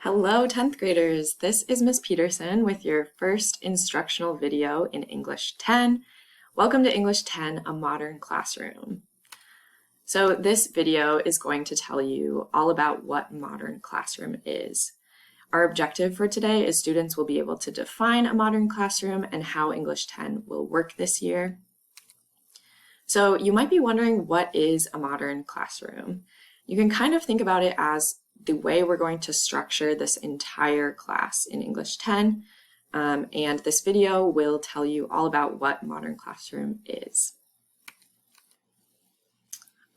Hello, 10th graders. This is Miss Peterson with your first instructional video in English 10. Welcome to English 10, a modern classroom. So this video is going to tell you all about what modern classroom is. Our objective for today is students will be able to define a modern classroom and how English 10 will work this year. So you might be wondering, what is a modern classroom? You can kind of think about it as the way we're going to structure this entire class in English 10, and this video will tell you all about what modern classroom is.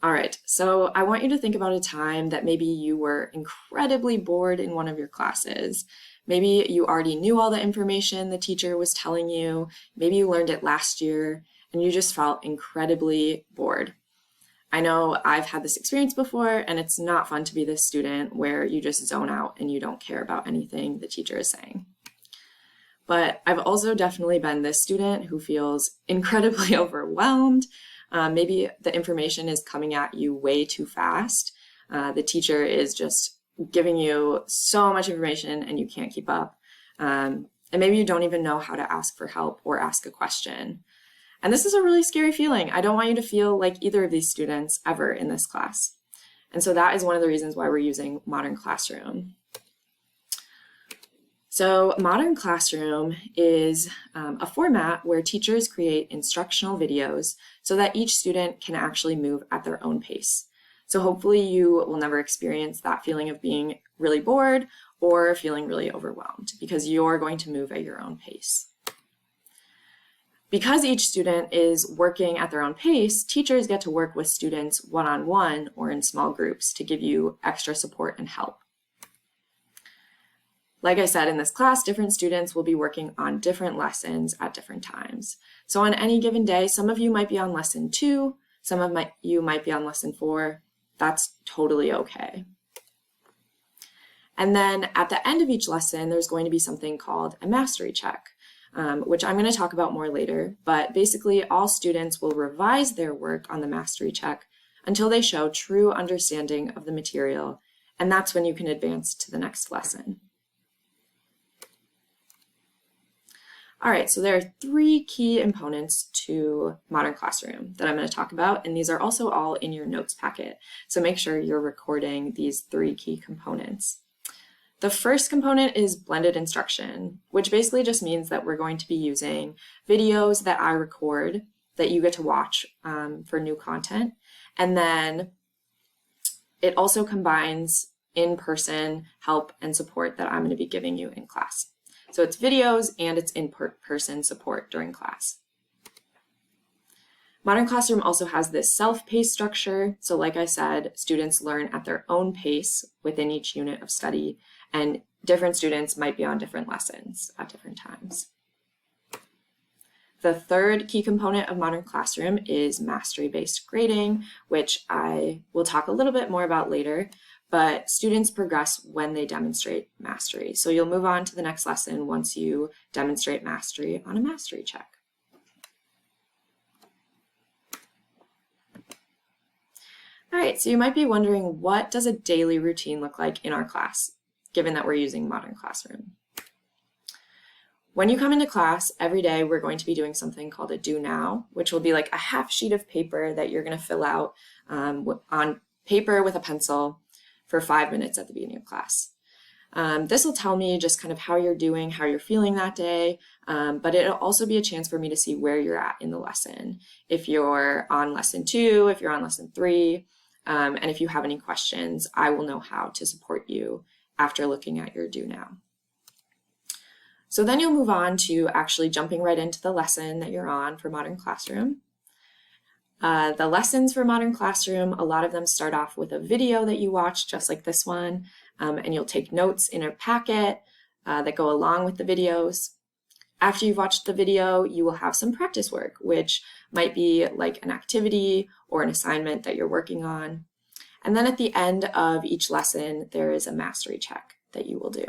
All right, so I want you to think about a time that maybe you were incredibly bored in one of your classes. Maybe you already knew all the information the teacher was telling you. Maybe you learned it last year and you just felt incredibly bored. I know I've had this experience before, and it's not fun to be this student where you just zone out and you don't care about anything the teacher is saying. But I've also definitely been this student who feels incredibly overwhelmed. Maybe the information is coming at you way too fast. The teacher is just giving you so much information and you can't keep up. And maybe you don't even know how to ask for help or ask a question. And this is a really scary feeling. I don't want you to feel like either of these students ever in this class. And so that is one of the reasons why we're using Modern Classroom. So Modern Classroom is a format where teachers create instructional videos so that each student can actually move at their own pace. So hopefully you will never experience that feeling of being really bored or feeling really overwhelmed, because you're going to move at your own pace. Because each student is working at their own pace, teachers get to work with students one-on-one or in small groups to give you extra support and help. Like I said, in this class, different students will be working on different lessons at different times. So on any given day, some of you might be on lesson 2, some of you might be on lesson 4. That's totally okay. And then at the end of each lesson, there's going to be something called a mastery check. Which I'm going to talk about more later, but basically all students will revise their work on the mastery check until they show true understanding of the material, and that's when you can advance to the next lesson. All right, so there are 3 key components to Modern Classroom that I'm going to talk about, and these are also all in your notes packet, so make sure you're recording these 3 key components. The first component is blended instruction, which basically just means that we're going to be using videos that I record that you get to watch for new content. And then it also combines in-person help and support that I'm going to be giving you in class. So it's videos and it's in-person support during class. Modern Classroom also has this self-paced structure. So like I said, students learn at their own pace within each unit of study, and different students might be on different lessons at different times. The third key component of Modern Classroom is mastery-based grading, which I will talk a little bit more about later, but students progress when they demonstrate mastery. So you'll move on to the next lesson once you demonstrate mastery on a mastery check. All right, so you might be wondering, what does a daily routine look like in our class, given that we're using Modern Classroom? When you come into class, every day we're going to be doing something called a do now, which will be like a half sheet of paper that you're going to fill out on paper with a pencil for 5 minutes at the beginning of class. This will tell me just kind of how you're doing, how you're feeling that day, but it'll also be a chance for me to see where you're at in the lesson. If you're on lesson 2, if you're on lesson 3, and if you have any questions, I will know how to support you after looking at your do now. So then you'll move on to actually jumping right into the lesson that you're on for Modern Classroom. The lessons for Modern Classroom, a lot of them start off with a video that you watch, just like this one, and you'll take notes in a packet that go along with the videos. After you've watched the video, you will have some practice work, which might be like an activity or an assignment that you're working on. And then at the end of each lesson, there is a mastery check that you will do.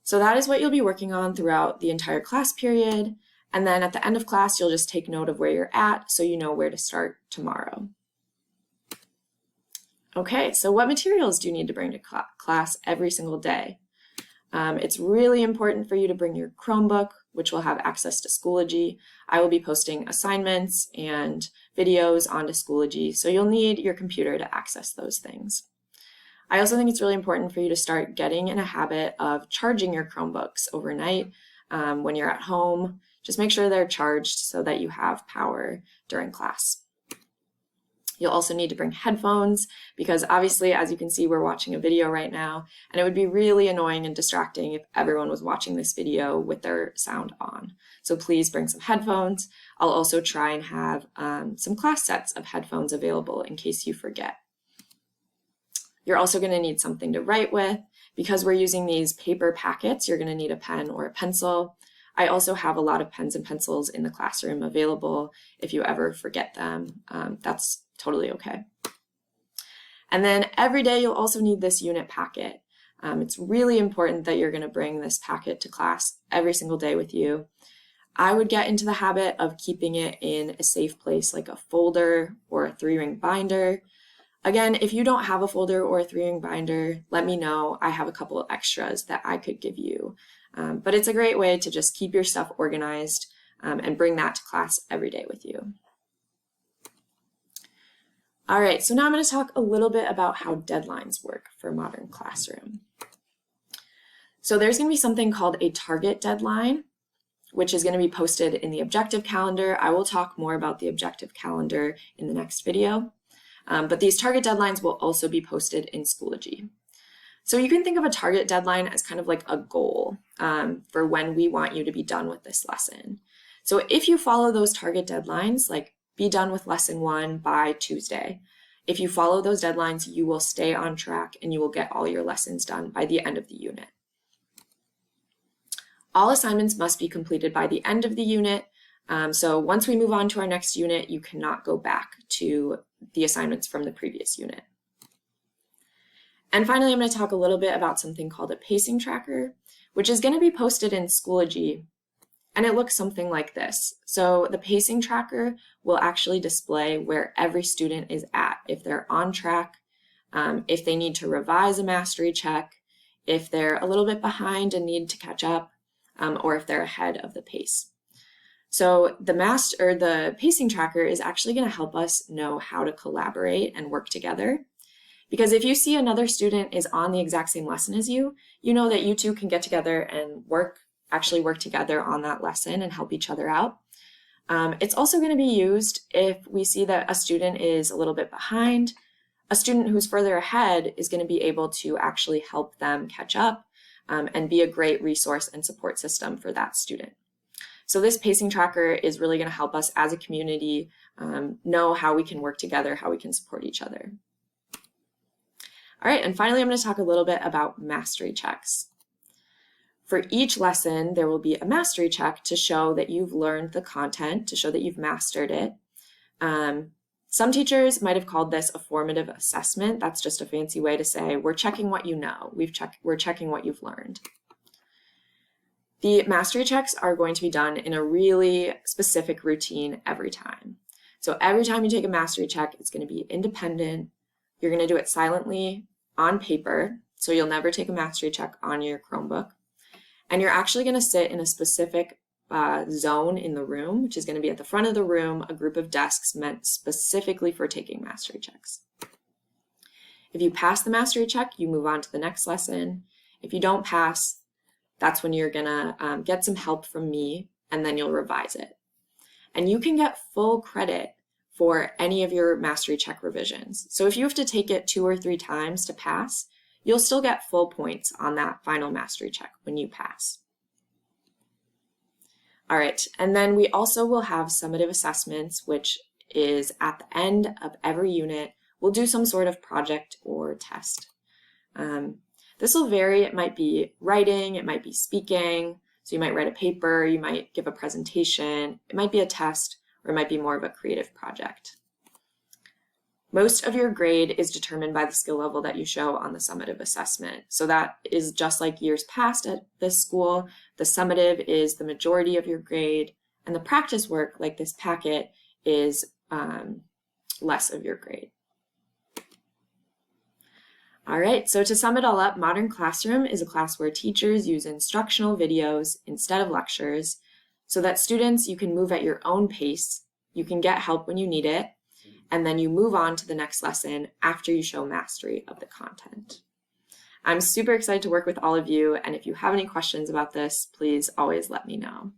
So that is what you'll be working on throughout the entire class period. And then at the end of class, you'll just take note of where you're at so you know where to start tomorrow. Okay, so what materials do you need to bring to class every single day? It's really important for you to bring your Chromebook, which will have access to Schoology. I will be posting assignments and videos onto Schoology, so you'll need your computer to access those things. I also think it's really important for you to start getting in a habit of charging your Chromebooks overnight when you're at home. Just make sure they're charged so that you have power during class. You'll also need to bring headphones because obviously, as you can see, we're watching a video right now, and it would be really annoying and distracting if everyone was watching this video with their sound on. So please bring some headphones. I'll also try and have some class sets of headphones available in case you forget. You're also going to need something to write with. Because we're using these paper packets, you're going to need a pen or a pencil. I also have a lot of pens and pencils in the classroom available if you ever forget them. That's totally okay. And then every day you'll also need this unit packet. It's really important that you're going to bring this packet to class every single day with you. I would get into the habit of keeping it in a safe place like a folder or a 3-ring binder. Again, if you don't have a folder or a 3-ring binder, let me know. I have a couple of extras that I could give you. But it's a great way to just keep your stuff organized and bring that to class every day with you. All right, so now I'm going to talk a little bit about how deadlines work for Modern Classroom. So there's going to be something called a target deadline, which is going to be posted in the objective calendar. I will talk more about the objective calendar in the next video. But these target deadlines will also be posted in Schoology. So you can think of a target deadline as kind of like a goal for when we want you to be done with this lesson. So if you follow those target deadlines, like be done with lesson 1 by Tuesday, if you follow those deadlines, you will stay on track and you will get all your lessons done by the end of the unit. All assignments must be completed by the end of the unit. So once we move on to our next unit, you cannot go back to the assignments from the previous unit. And finally, I'm going to talk a little bit about something called a pacing tracker, which is going to be posted in Schoology, and it looks something like this. So the pacing tracker will actually display where every student is at, if they're on track, if they need to revise a mastery check, if they're a little bit behind and need to catch up, or if they're ahead of the pace. So the pacing tracker is actually going to help us know how to collaborate and work together. Because if you see another student is on the exact same lesson as you, you know that you two can get together and actually work together on that lesson and help each other out. It's also going to be used if we see that a student is a little bit behind. A student who's further ahead is going to be able to actually help them catch up and be a great resource and support system for that student. So this pacing tracker is really going to help us as a community know how we can work together, how we can support each other. All right, and finally, I'm going to talk a little bit about mastery checks. For each lesson, there will be a mastery check to show that you've learned the content, to show that you've mastered it. Some teachers might have called this a formative assessment. That's just a fancy way to say we're checking what you know. We're checking what you've learned. The mastery checks are going to be done in a really specific routine every time. So every time you take a mastery check, it's going to be independent. You're going to do it silently on paper, so you'll never take a mastery check on your Chromebook. And you're actually going to sit in a specific zone in the room, which is going to be at the front of the room, a group of desks meant specifically for taking mastery checks. If you pass the mastery check, you move on to the next lesson. If you don't pass, that's when you're going to get some help from me, and then you'll revise it. And you can get full credit for any of your mastery check revisions. So if you have to take it 2 or 3 times to pass, you'll still get full points on that final mastery check when you pass. All right, and then we also will have summative assessments, which is at the end of every unit, we'll do some sort of project or test. This will vary. It might be writing, it might be speaking, so you might write a paper, you might give a presentation, it might be a test, or it might be more of a creative project. Most of your grade is determined by the skill level that you show on the summative assessment. So that is just like years past at this school. The summative is the majority of your grade, and the practice work, like this packet, is less of your grade. All right, so to sum it all up, Modern Classroom is a class where teachers use instructional videos instead of lectures so that students, you can move at your own pace, you can get help when you need it, and then you move on to the next lesson after you show mastery of the content. I'm super excited to work with all of you, and if you have any questions about this, please always let me know.